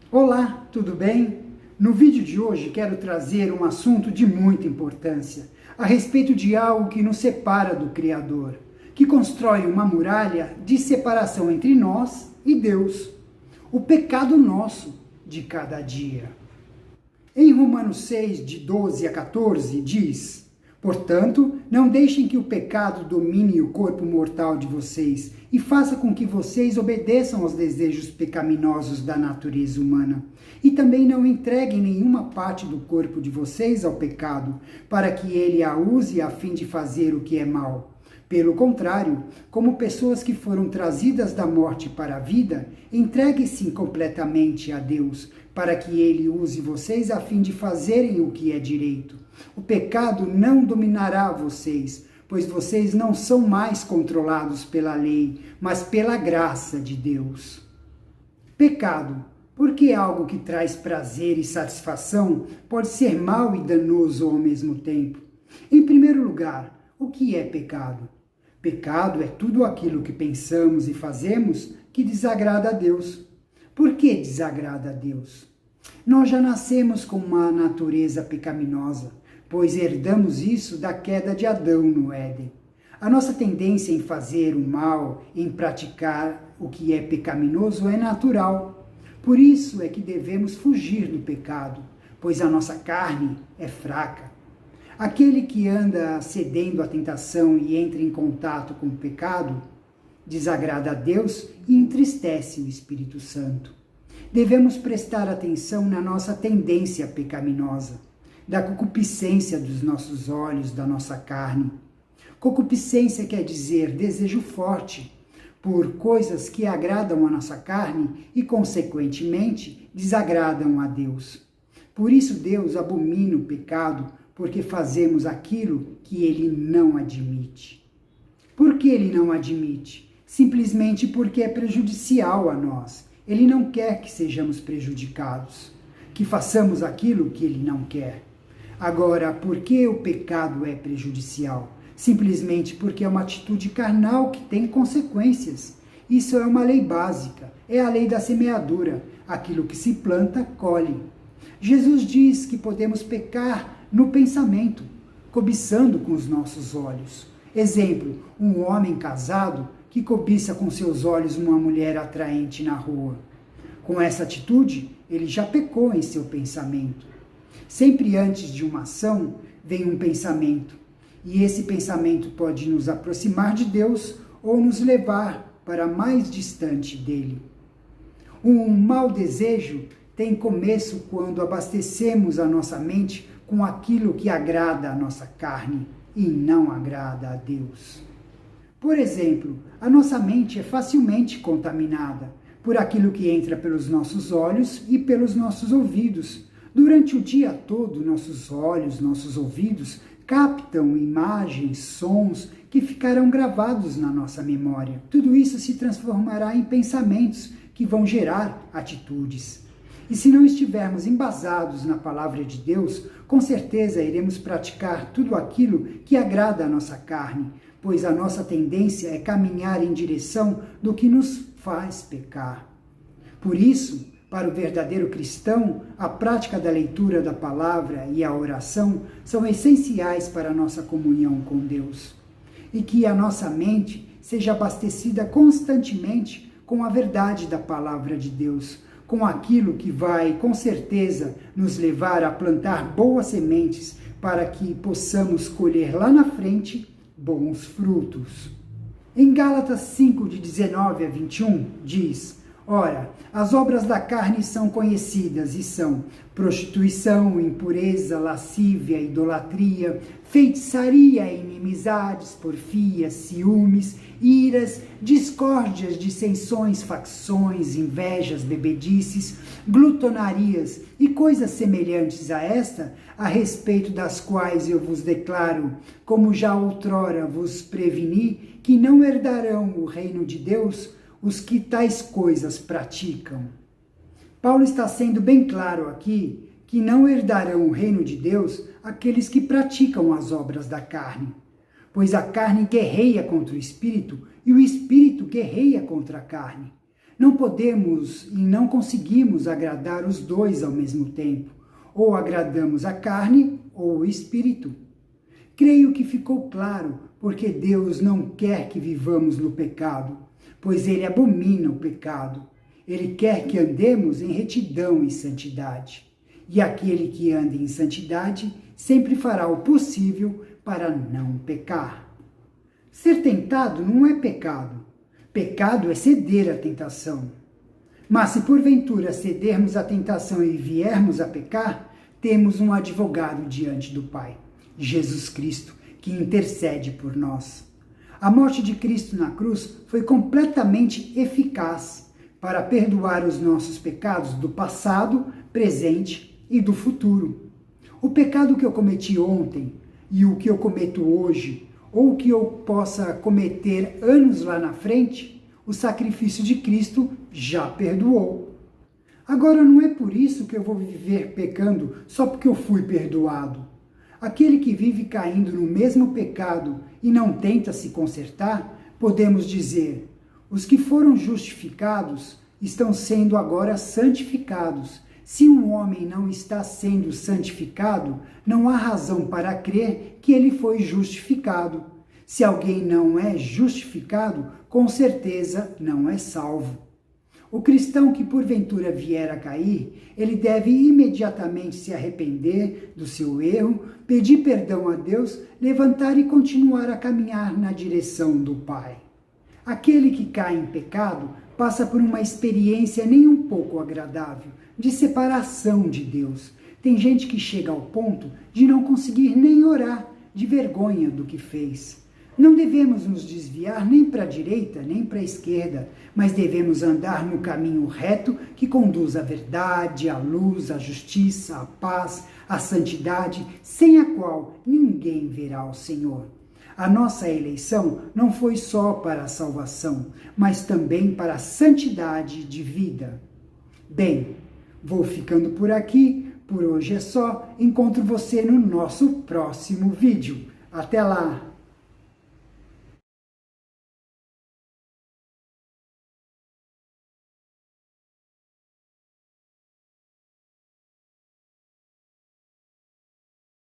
Olá, tudo bem? No vídeo de hoje quero trazer um assunto de muita importância, a respeito de algo que nos separa do Criador, que constrói uma muralha de separação entre nós e Deus, o pecado nosso de cada dia. Em Romanos 6, de 12 a 14, diz: portanto, não deixem que o pecado domine o corpo mortal de vocês e faça com que vocês obedeçam aos desejos pecaminosos da natureza humana. E também não entreguem nenhuma parte do corpo de vocês ao pecado, para que ele a use a fim de fazer o que é mal. Pelo contrário, como pessoas que foram trazidas da morte para a vida, entreguem-se completamente a Deus, para que ele use vocês a fim de fazerem o que é direito. O pecado não dominará vocês, pois vocês não são mais controlados pela lei, mas pela graça de Deus. Pecado, porque algo que traz prazer e satisfação, pode ser mal e danoso ao mesmo tempo. Em primeiro lugar, o que é pecado? Pecado é tudo aquilo que pensamos e fazemos que desagrada a Deus. Por que desagrada a Deus? Nós já nascemos com uma natureza pecaminosa, pois herdamos isso da queda de Adão no Éden. A nossa tendência em fazer o mal, em praticar o que é pecaminoso, é natural. Por isso é que devemos fugir do pecado, pois a nossa carne é fraca. Aquele que anda cedendo à tentação e entra em contato com o pecado, desagrada a Deus e entristece o Espírito Santo. Devemos prestar atenção na nossa tendência pecaminosa, da concupiscência dos nossos olhos, da nossa carne. Concupiscência quer dizer desejo forte por coisas que agradam a nossa carne e, consequentemente, desagradam a Deus. Por isso Deus abomina o pecado, porque fazemos aquilo que ele não admite. Por que ele não admite? Simplesmente porque é prejudicial a nós. Ele não quer que sejamos prejudicados, que façamos aquilo que ele não quer. Agora, por que o pecado é prejudicial? Simplesmente porque é uma atitude carnal que tem consequências. Isso é uma lei básica, é a lei da semeadura. Aquilo que se planta, colhe. Jesus diz que podemos pecar no pensamento, cobiçando com os nossos olhos. Exemplo, um homem casado que cobiça com seus olhos uma mulher atraente na rua. Com essa atitude, ele já pecou em seu pensamento. Sempre antes de uma ação, vem um pensamento. E esse pensamento pode nos aproximar de Deus ou nos levar para mais distante dele. Um mau desejo tem começo quando abastecemos a nossa mente com aquilo que agrada a nossa carne e não agrada a Deus. Por exemplo, a nossa mente é facilmente contaminada por aquilo que entra pelos nossos olhos e pelos nossos ouvidos. Durante o dia todo, nossos olhos, nossos ouvidos captam imagens, sons que ficarão gravados na nossa memória. Tudo isso se transformará em pensamentos que vão gerar atitudes. E se não estivermos embasados na palavra de Deus, com certeza iremos praticar tudo aquilo que agrada a nossa carne, pois a nossa tendência é caminhar em direção do que nos faz pecar. Por isso, para o verdadeiro cristão, a prática da leitura da palavra e a oração são essenciais para a nossa comunhão com Deus. E que a nossa mente seja abastecida constantemente com a verdade da palavra de Deus, com aquilo que vai, com certeza, nos levar a plantar boas sementes para que possamos colher lá na frente bons frutos. Em Gálatas 5, de 19 a 21, diz: ora, as obras da carne são conhecidas e são prostituição, impureza, lascívia, idolatria, feitiçaria, inimizades, porfias, ciúmes, iras, discórdias, dissensões, facções, invejas, bebedices, glutonarias e coisas semelhantes a esta, a respeito das quais eu vos declaro, como já outrora vos preveni, que não herdarão o reino de Deus os que tais coisas praticam. Paulo está sendo bem claro aqui que não herdarão o reino de Deus aqueles que praticam as obras da carne, pois a carne guerreia contra o espírito e o espírito guerreia contra a carne. Não podemos e não conseguimos agradar os dois ao mesmo tempo. Ou agradamos a carne ou o espírito. Creio que ficou claro porque Deus não quer que vivamos no pecado, pois Ele abomina o pecado. Ele quer que andemos em retidão e santidade. E aquele que anda em santidade sempre fará o possível para não pecar. Ser tentado não é pecado. Pecado é ceder à tentação. Mas se porventura cedermos à tentação e viermos a pecar, temos um advogado diante do Pai, Jesus Cristo, que intercede por nós. A morte de Cristo na cruz foi completamente eficaz para perdoar os nossos pecados do passado, presente e do futuro. O pecado que eu cometi ontem e o que eu cometo hoje, ou o que eu possa cometer anos lá na frente, o sacrifício de Cristo já perdoou. Agora não é por isso que eu vou viver pecando só porque eu fui perdoado. Aquele que vive caindo no mesmo pecado e não tenta se consertar, podemos dizer, os que foram justificados estão sendo agora santificados. Se um homem não está sendo santificado, não há razão para crer que ele foi justificado. Se alguém não é justificado, com certeza não é salvo. O cristão que porventura vier a cair, ele deve imediatamente se arrepender do seu erro, pedir perdão a Deus, levantar e continuar a caminhar na direção do Pai. Aquele que cai em pecado passa por uma experiência nem um pouco agradável, de separação de Deus. Tem gente que chega ao ponto de não conseguir nem orar, de vergonha do que fez. Não devemos nos desviar nem para a direita, nem para a esquerda, mas devemos andar no caminho reto que conduz à verdade, à luz, à justiça, à paz, à santidade, sem a qual ninguém verá o Senhor. A nossa eleição não foi só para a salvação, mas também para a santidade de vida. Bem, vou ficando por aqui, por hoje é só. Encontro você no nosso próximo vídeo. Até lá!